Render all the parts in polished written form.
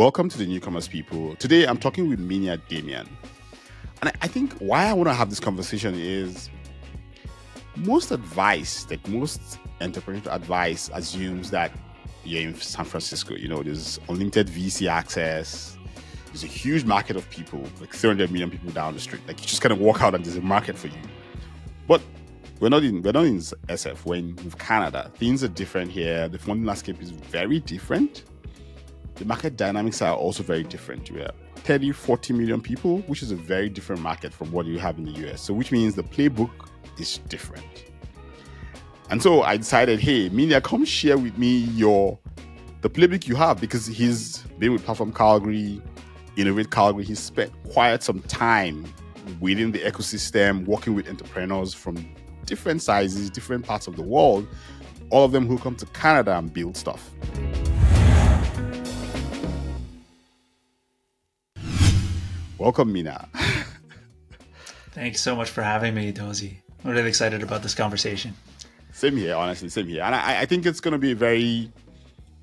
Welcome to the Newcomers, people. Today I'm talking with Mina Damian. And I think why I want to have this conversation is most advice, like most entrepreneurial advice, assumes that you're in San Francisco. You know, there's unlimited VC access. There's a huge market of people, like 300 million people down the street. Like you just kind of walk out and there's a market for you. But we're not in SF. We're in Canada. Things are different here. The funding landscape is very different. The market dynamics are also very different. We are 30, 40 million people, which is a very different market from what you have in the US. So which means the playbook is different. And so I decided, hey, Mina, come share with me the playbook you have, because he's been with Platform Calgary, Innovate Calgary. He's spent quite some time within the ecosystem, working with entrepreneurs from different sizes, different parts of the world, all of them who come to Canada and build stuff. Welcome, Mina. Thanks so much for having me, Dozy. I'm really excited about this conversation. Same here, honestly, same here. And I think it's going to be a very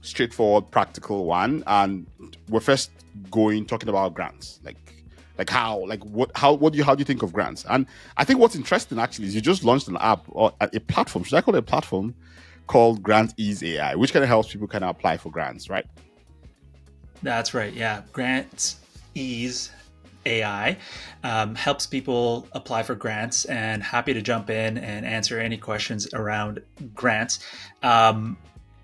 straightforward, practical one. And we're first talking about grants, how do you think of grants? And I think what's interesting actually is you just launched an app or a platform. Should I call it a platform called Grant Ease AI, which kind of helps people kind of apply for grants, right? That's right. Yeah, Grant Ease AI helps people apply for grants, and happy to jump in and answer any questions around grants.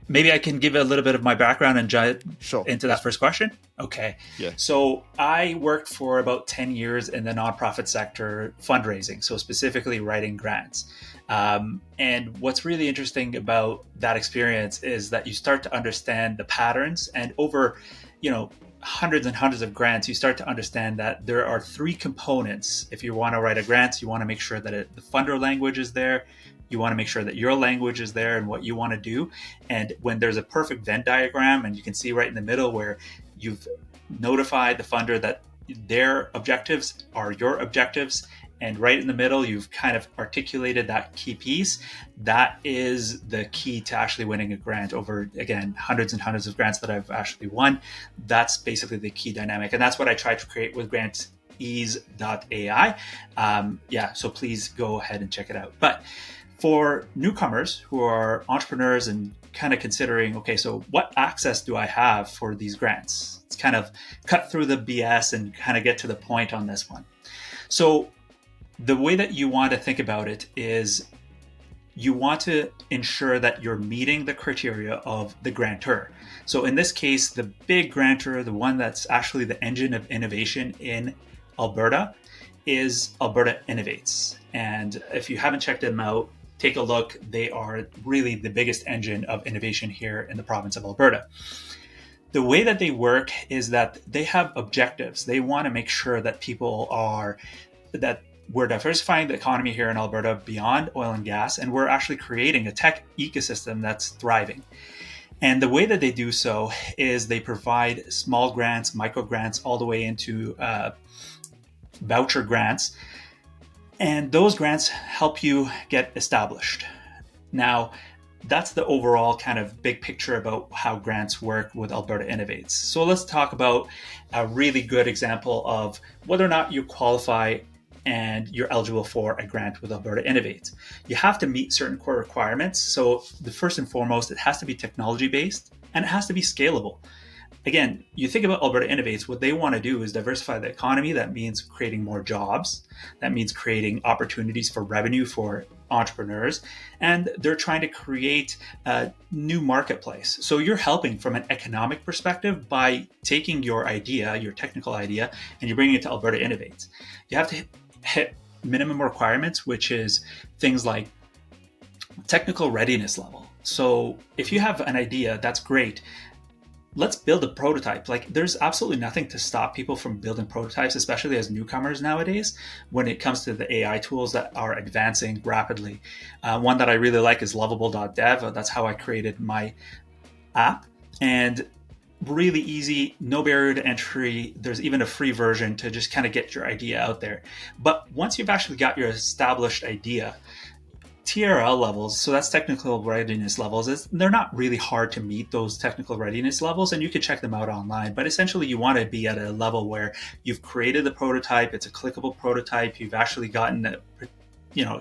Maybe I can give a little bit of my background and jump into that first question. Okay. Yeah. So I worked for about 10 years in the nonprofit sector fundraising, so specifically writing grants. And what's really interesting about that experience is that you start to understand the patterns, and over, hundreds and hundreds of grants, you start to understand that there are three components. If you want to write a grant, you want to make sure that the funder language is there. You want to make sure that your language is there and what you want to do. And when there's a perfect Venn diagram, and you can see right in the middle where you've notified the funder that their objectives are your objectives, and right in the middle, you've kind of articulated that key piece. That is the key to actually winning a grant over, again, hundreds and hundreds of grants that I've actually won. That's basically the key dynamic. And that's what I try to create with grantease.ai. So please go ahead and check it out. But for newcomers who are entrepreneurs and kind of considering, okay, so what access do I have for these grants? Let's kind of cut through the BS and kind of get to the point on this one. So the way that you want to think about it is you want to ensure that you're meeting the criteria of the grantor. So in this case, the big grantor, the one that's actually the engine of innovation in Alberta, is Alberta Innovates. And if you haven't checked them out, take a look. They are really the biggest engine of innovation here in the province of Alberta. The way that they work is that they have objectives. They want to make sure that we're diversifying the economy here in Alberta beyond oil and gas, and we're actually creating a tech ecosystem that's thriving. And the way that they do so is they provide small grants, micro grants, all the way into voucher grants. And those grants help you get established. Now, that's the overall kind of big picture about how grants work with Alberta Innovates. So let's talk about a really good example of whether or not you qualify and you're eligible for a grant with Alberta Innovates. You have to meet certain core requirements. So the first and foremost, it has to be technology-based and it has to be scalable. Again, you think about Alberta Innovates, what they want to do is diversify the economy. That means creating more jobs. That means creating opportunities for revenue for entrepreneurs. And they're trying to create a new marketplace. So you're helping from an economic perspective by taking your idea, your technical idea, and you're bringing it to Alberta Innovates. You have to hit minimum requirements, which is things like technical readiness level. So if you have an idea, that's great. Let's build a prototype. There's absolutely nothing to stop people from building prototypes, especially as newcomers nowadays, when it comes to the AI tools that are advancing rapidly. One that I really like is lovable.dev. That's how I created my app. And really easy, no barrier to entry. There's even a free version to just kind of get your idea out there. But once you've actually got your established idea, TRL levels, so that's technical readiness levels, they're not really hard to meet, those technical readiness levels, and you can check them out online. But essentially, you want to be at a level where you've created the prototype, it's a clickable prototype, you've actually gotten a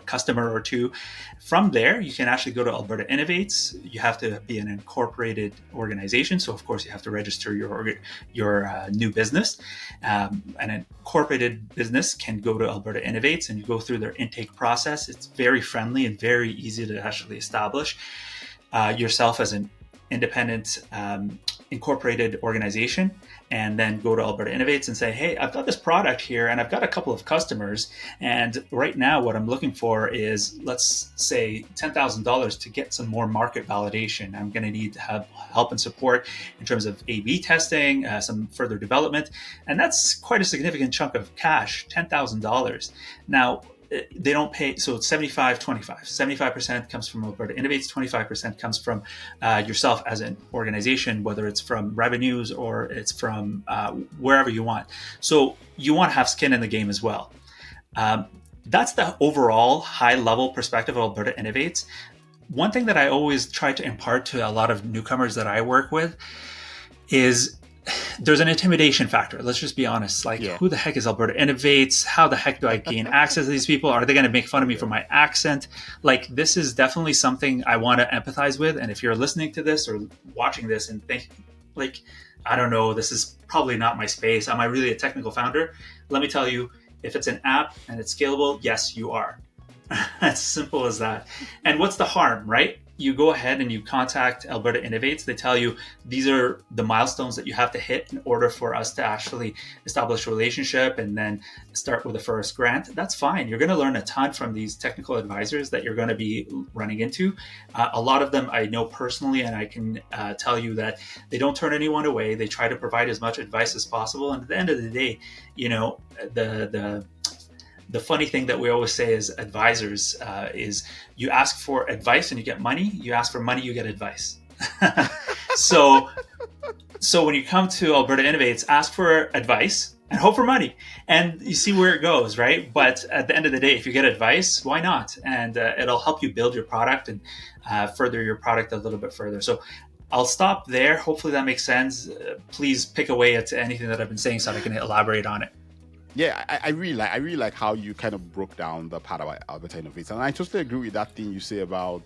customer or two. From there, you can actually go to Alberta Innovates. You have to be an incorporated organization, so of course you have to register your new business. An incorporated business can go to Alberta Innovates, and you go through their intake process. It's very friendly and very easy to actually establish yourself as an independent incorporated organization, and then go to Alberta Innovates and say, hey, I've got this product here and I've got a couple of customers. And right now what I'm looking for is, let's say, $10,000 to get some more market validation. I'm going to need to have help and support in terms of A/B testing, some further development. And that's quite a significant chunk of cash, $10,000. Now, they don't pay, so it's 75-25. 75% comes from Alberta Innovates, 25% comes from yourself as an organization, whether it's from revenues or it's from wherever you want. So you want to have skin in the game as well. That's the overall high level perspective of Alberta Innovates. One thing that I always try to impart to a lot of newcomers that I work with is there's an intimidation factor. Let's just be honest. Who the heck is Alberta Innovates? How the heck do I gain access to these people? Are they going to make fun of me for my accent? This is definitely something I want to empathize with. And if you're listening to this or watching this and think, I don't know, this is probably not my space. Am I really a technical founder? Let me tell you, if it's an app and it's scalable, yes, you are. As simple as that. And what's the harm, right? You go ahead and you contact Alberta Innovates. They tell you these are the milestones that you have to hit in order for us to actually establish a relationship and then start with the first grant. That's fine. You're going to learn a ton from these technical advisors that you're going to be running into. A lot of them I know personally, and I can tell you that they don't turn anyone away. They try to provide as much advice as possible. And at the end of the day, the funny thing that we always say as advisors is you ask for advice and you get money. You ask for money, you get advice. So when you come to Alberta Innovates, ask for advice and hope for money, and you see where it goes, right? But at the end of the day, if you get advice, why not? And it'll help you build your product and further your product a little bit further. So I'll stop there. Hopefully that makes sense. Please pick away at anything that I've been saying so that I can elaborate on it. Yeah, I really like how you kind of broke down the part about Alberta Innovates, and I totally agree with that thing you say about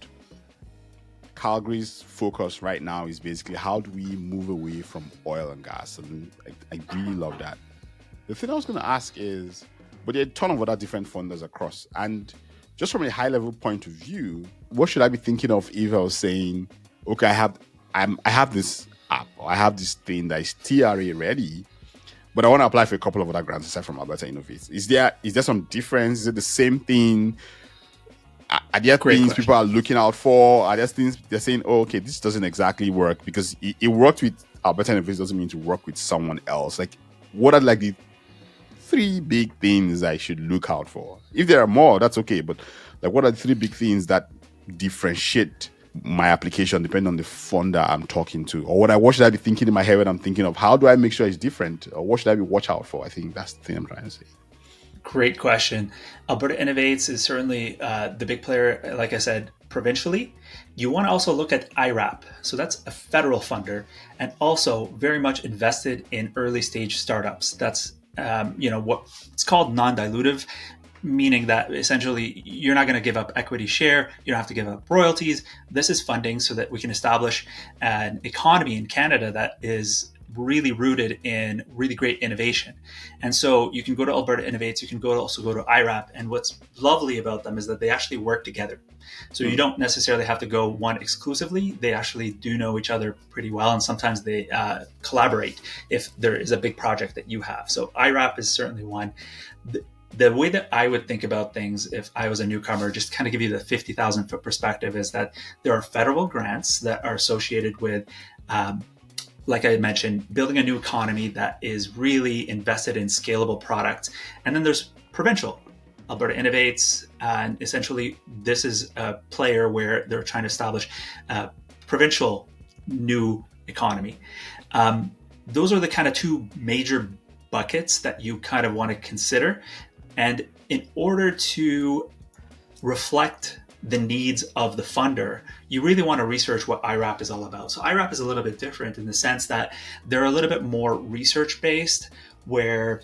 Calgary's focus right now is basically how do we move away from oil and gas, and I really love that. The thing I was going to ask is, but there are a ton of other different funders across, and just from a high level point of view, what should I be thinking of if I was saying, okay, I have this app, or I have this thing that is TRA ready, but I want to apply for a couple of other grants aside from Alberta Innovates. Is there some difference? Is it the same thing? Are there things people are looking out for? Are there things they're saying, oh, okay, this doesn't exactly work because it worked with Alberta Innovates doesn't mean to work with someone else? What are the 3 big things I should look out for? If there are more, that's okay. But what are the 3 big things that differentiate my application depending on the funder I'm talking to? Or what should I be thinking in my head when I'm thinking of how do I make sure it's different? Or what should I be watch out for? I think that's the thing I'm trying to say. Great question. Alberta Innovates is certainly the big player, like I said, provincially. You want to also look at IRAP. So that's a federal funder and also very much invested in early stage startups. That's what it's called non-dilutive, meaning that essentially you're not going to give up equity share. You don't have to give up royalties. This is funding so that we can establish an economy in Canada that is really rooted in really great innovation. And so you can go to Alberta Innovates, you can also go to IRAP. And what's lovely about them is that they actually work together. So you don't necessarily have to go one exclusively. They actually do know each other pretty well. And sometimes they collaborate if there is a big project that you have. So IRAP is certainly one. The way that I would think about things if I was a newcomer, just kind of give you the 50,000 foot perspective, is that there are federal grants that are associated with, like I mentioned, building a new economy that is really invested in scalable products. And then there's provincial, Alberta Innovates, and essentially this is a player where they're trying to establish a provincial new economy. Those are the kind of 2 major buckets that you kind of want to consider. And in order to reflect the needs of the funder, you really want to research what IRAP is all about. So IRAP is a little bit different in the sense that they're a little bit more research based, where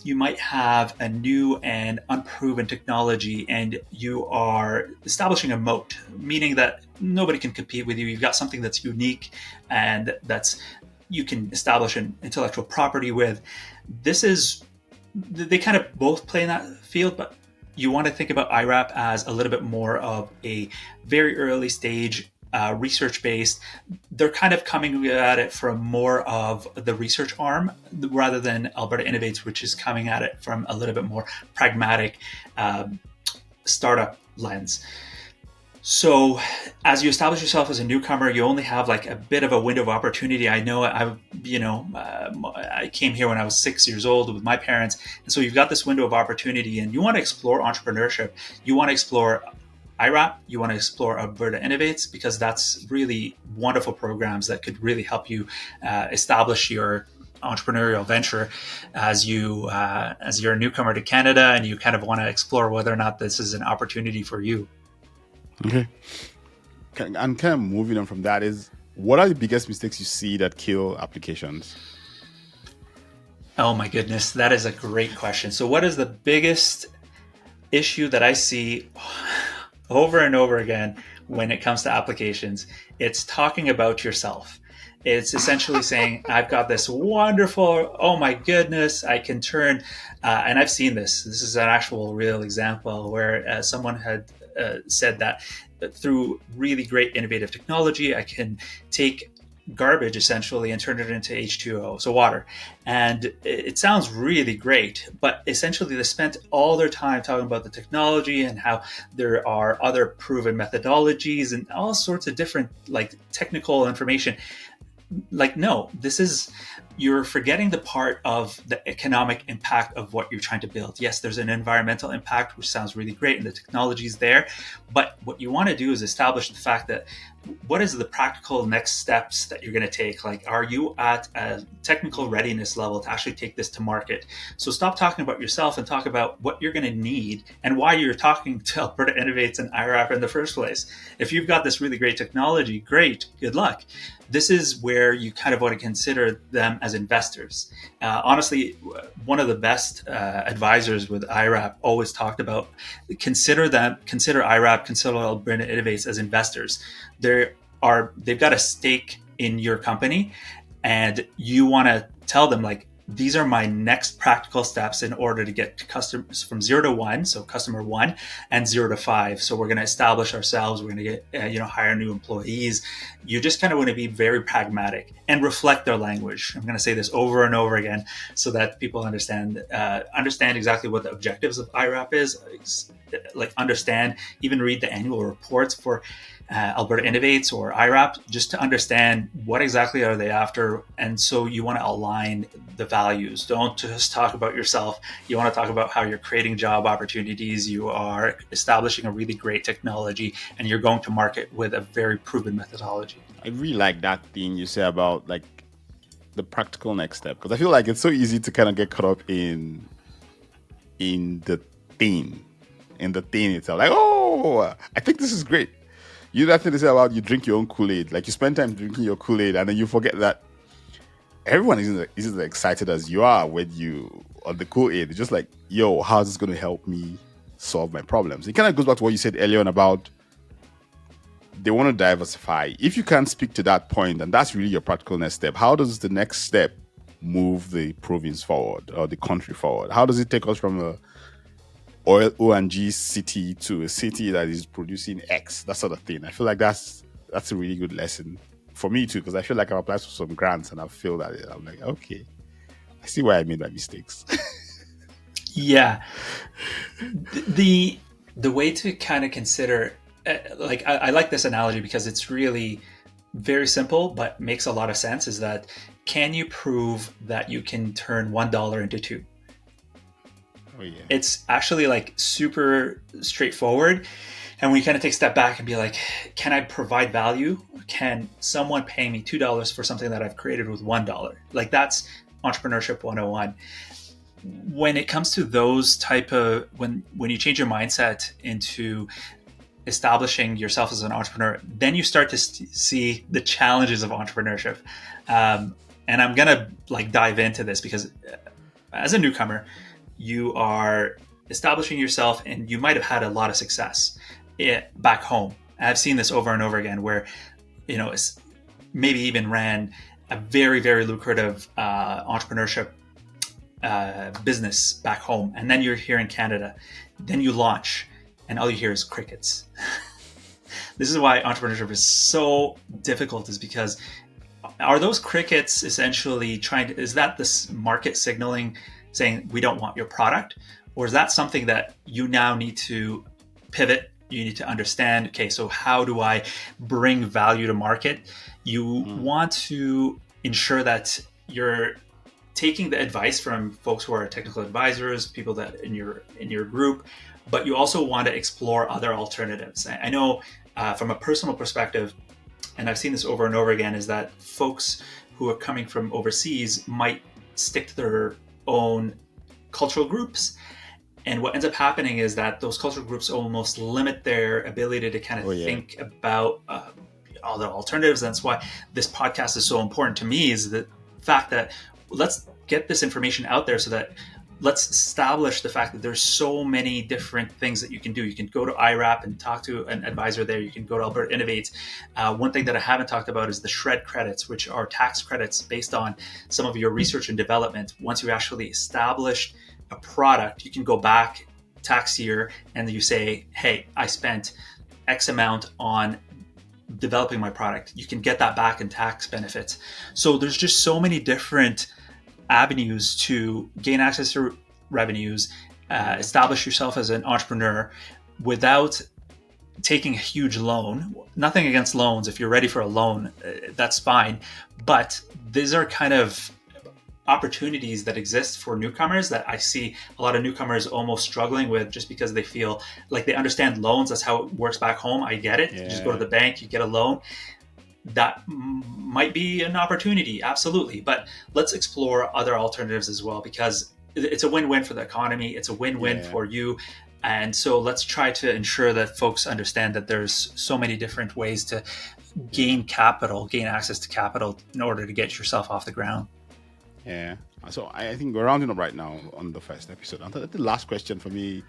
you might have a new and unproven technology and you are establishing a moat, meaning that nobody can compete with you. You've got something that's unique and that's you can establish an intellectual property with. This is, they kind of both play in that field, but you want to think about IRAP as a little bit more of a very early stage research based. They're kind of coming at it from more of the research arm rather than Alberta Innovates, which is coming at it from a little bit more pragmatic startup lens. So as you establish yourself as a newcomer, you only have like a bit of a window of opportunity. I know I came here when I was 6 years old with my parents. And so you've got this window of opportunity and you want to explore entrepreneurship. You want to explore IRAP, you want to explore Alberta Innovates, because that's really wonderful programs that could really help you establish your entrepreneurial venture as you're a newcomer to Canada and you kind of want to explore whether or not this is an opportunity for you. Okay. And kind of moving on from that is, what are the biggest mistakes you see that kill applications? Oh my goodness, that is a great question. So what is the biggest issue that I see over and over again when it comes to applications? It's talking about yourself. It's essentially saying, I've got this wonderful, oh my goodness, I can turn, and I've seen this. This is an actual real example where someone had said that through really great innovative technology, I can take garbage essentially and turn it into H2O, so water. And it sounds really great, but essentially they spent all their time talking about the technology and how there are other proven methodologies and all sorts of different like technical information. Like, no, you're forgetting the part of the economic impact of what you're trying to build. Yes, there's an environmental impact, which sounds really great, and the technology's there. But what you want to do is establish the fact that what is the practical next steps that you're going to take? Like, are you at a technical readiness level to actually take this to market? So stop talking about yourself and talk about what you're going to need and why you're talking to Alberta Innovates and IRAP in the first place. If you've got this really great technology, great, good luck. This is where you kind of want to consider them as investors. Honestly, one of the best advisors with IRAP always talked about consider IRAP, consider Alberta Innovates as investors. They've got a stake in your company, and you want to tell them, like, these are my next practical steps in order to get customers from 0 to 1, so customer 1, and 0 to 5. So we're going to establish ourselves. We're going to get hire new employees. You just kind of want to be very pragmatic and reflect their language. I'm going to say this over and over again so that people understand exactly what the objectives of IRAP is. Like, understand, even read the annual reports for Alberta Innovates or IRAP, just to understand what exactly are they after. And so you want to align the values. Don't just talk about yourself. You want to talk about how you're creating job opportunities, you are establishing a really great technology, and you're going to market with a very proven methodology. I really like that thing you say about like the practical next step, because I feel like it's so easy to kind of get caught up in the thing itself. Like, oh, I think this is great. You know that thing to say about you drink your own Kool-Aid. Like, you spend time drinking your Kool-Aid and then you forget that everyone isn't as excited as you are when you on the Kool-Aid. It's just like, yo, how's this going to help me solve my problems? It kind of goes back to what you said earlier on about they want to diversify. If you can't speak to that point, and that's really your practical next step, how does the next step move the province forward or the country forward? How does it take us from a oil O&G city to a city that is producing X, that sort of thing? I feel like that's a really good lesson for me too, because I feel like I've applied for some grants and I've failed at it. I'm like, okay, I see why I made my mistakes. Yeah. The way to kind of consider, like, I like this analogy because it's really very simple, but makes a lot of sense, is that can you prove that you can turn $1 into $2? Oh, yeah. It's actually like super straightforward. And we kind of take a step back and be like, can I provide value? Can someone pay me $2 for something that I've created with $1? Like, that's entrepreneurship 101. When it comes to those type of, when you change your mindset into establishing yourself as an entrepreneur, then you start to see the challenges of entrepreneurship. And I'm gonna like dive into this because as a newcomer, you are establishing yourself, and you might have had a lot of success back home. I've seen this over and over again, where it's maybe even ran a very, very lucrative entrepreneurship business back home, and then you're here in Canada, then you launch, and all you hear is crickets. This is why entrepreneurship is so difficult, is because are those crickets essentially is that this market signaling saying we don't want your product? Or is that something that you now need to pivot? You need to understand, okay, so how do I bring value to market? You want to ensure that you're taking the advice from folks who are technical advisors, people that in your group, but you also want to explore other alternatives. I know from a personal perspective, and I've seen this over and over again, is that folks who are coming from overseas might stick to their own cultural groups. And what ends up happening is that those cultural groups almost limit their ability to kind of think about all the alternatives. That's why this podcast is so important to me, is the fact that let's get this information out there, so that let's establish the fact that there's so many different things that you can do. You can go to IRAP and talk to an advisor there. You can go to Alberta Innovates. One thing that I haven't talked about is the SHRED credits, which are tax credits based on some of your research and development. Once you actually established a product, you can go back tax year and you say, hey, I spent X amount on developing my product. You can get that back in tax benefits. So there's just so many different avenues to gain access to revenues, establish yourself as an entrepreneur without taking a huge loan. Nothing against loans. If you're ready for a loan, that's fine. But these are kind of opportunities that exist for newcomers that I see a lot of newcomers almost struggling with, just because they feel like they understand loans. That's how it works back home. I get it. You just go to the bank, you get a loan. That might be an opportunity, absolutely. But let's explore other alternatives as well, because it's a win-win for the economy. It's a win-win for you. And so let's try to ensure that folks understand that there's so many different ways to gain access to capital in order to get yourself off the ground. Yeah. So I think we're rounding up right now on the first episode. And the last question for me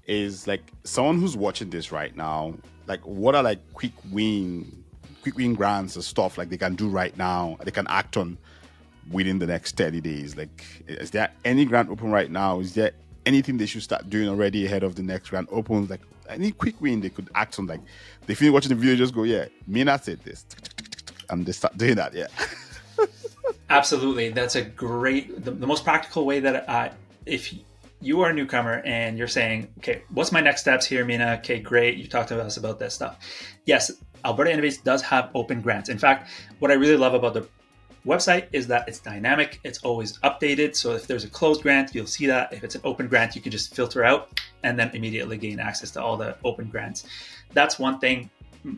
is, like, someone who's watching this right now, like, what are like quick win grants or stuff like they can do right now, they can act on within the next 30 days? Like, is there any grant open right now? Is there anything they should start doing already ahead of the next grant opens? Like, any quick win they could act on? Like, they finish watching the video, just go, yeah, Mina said this, and they start doing that. Yeah. Absolutely. That's a great, the most practical way that if you are a newcomer and you're saying, okay, what's my next steps here, Mina? Okay, great. You talked to us about this stuff. Yes, Alberta Innovates does have open grants. In fact, what I really love about the website is that it's dynamic. It's always updated. So if there's a closed grant, you'll see that. If it's an open grant, you can just filter out and then immediately gain access to all the open grants. That's one thing.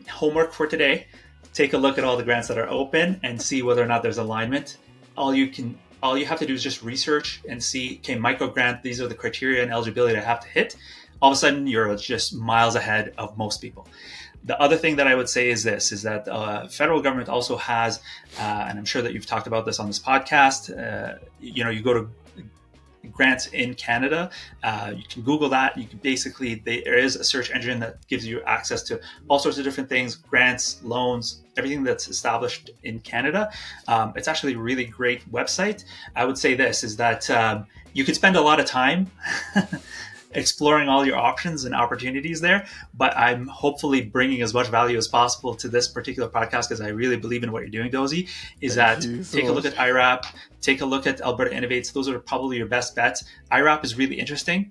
Homework for today. Take a look at all the grants that are open and see whether or not there's alignment. All you have to do is just research and see, okay, micro grant, these are the criteria and eligibility I have to hit. All of a sudden, you're just miles ahead of most people. The other thing that I would say is this, is that federal government also has, and I'm sure that you've talked about this on this podcast, you go to grants in Canada, you can Google that. You can basically, there is a search engine that gives you access to all sorts of different things, grants, loans, everything that's established in Canada. It's actually a really great website. I would say this, is that you could spend a lot of time exploring all your options and opportunities there, but I'm hopefully bringing as much value as possible to this particular podcast, because I really believe in what you're doing, Dozy, take a look at IRAP, take a look at Alberta Innovates. Those are probably your best bets. IRAP is really interesting.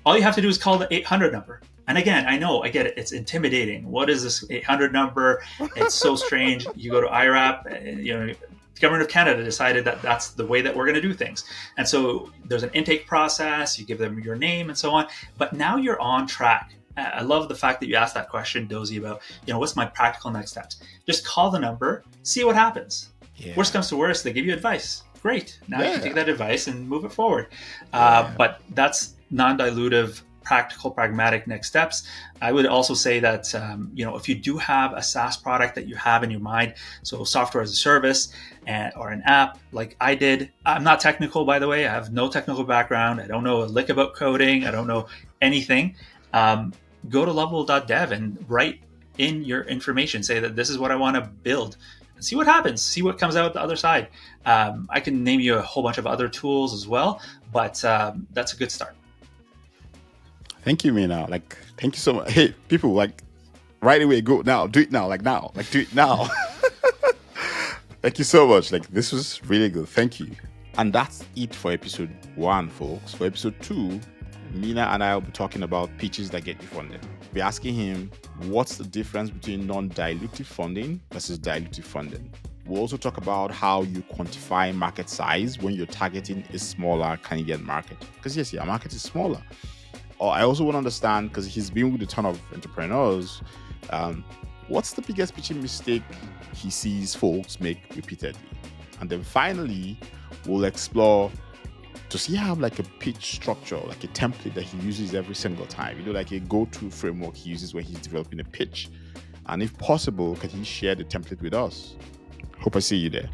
All you have to do is call the 800 number. And again, I know, I get it. It's intimidating. What is this 800 number? It's so strange. You go to IRAP, the Government of Canada decided that that's the way that we're going to do things. And so there's an intake process, you give them your name and so on, but now you're on track. I love the fact that you asked that question, Dozy, about, what's my practical next steps? Just call the number, see what happens. Yeah. Worst comes to worst, they give you advice. Great. Now you can take that advice and move it forward. But that's non-dilutive practical, pragmatic next steps. I would also say that if you do have a SaaS product that you have in your mind, so software as a service or an app like I did. I'm not technical, by the way. I have no technical background. I don't know a lick about coding. I don't know anything. Go to level.dev and write in your information. Say that this is what I want to build. And see what happens. See what comes out the other side. I can name you a whole bunch of other tools as well, but that's a good start. Thank you, Mina. Thank you so much. Hey, people, right away, go now. Do it now. Do it now. Thank you so much. This was really good. Thank you. And that's it for episode 1, folks. For episode 2, Mina and I will be talking about pitches that get you funded. We're asking him what's the difference between non-dilutive funding versus dilutive funding. We'll also talk about how you quantify market size when you're targeting a smaller Canadian market. Because yes, our market is smaller. Or I also want to understand, because he's been with a ton of entrepreneurs, what's the biggest pitching mistake he sees folks make repeatedly? And then finally, we'll explore, does he have a pitch structure, a template that he uses every single time? A go-to framework he uses when he's developing a pitch? And if possible, can he share the template with us? Hope I see you there.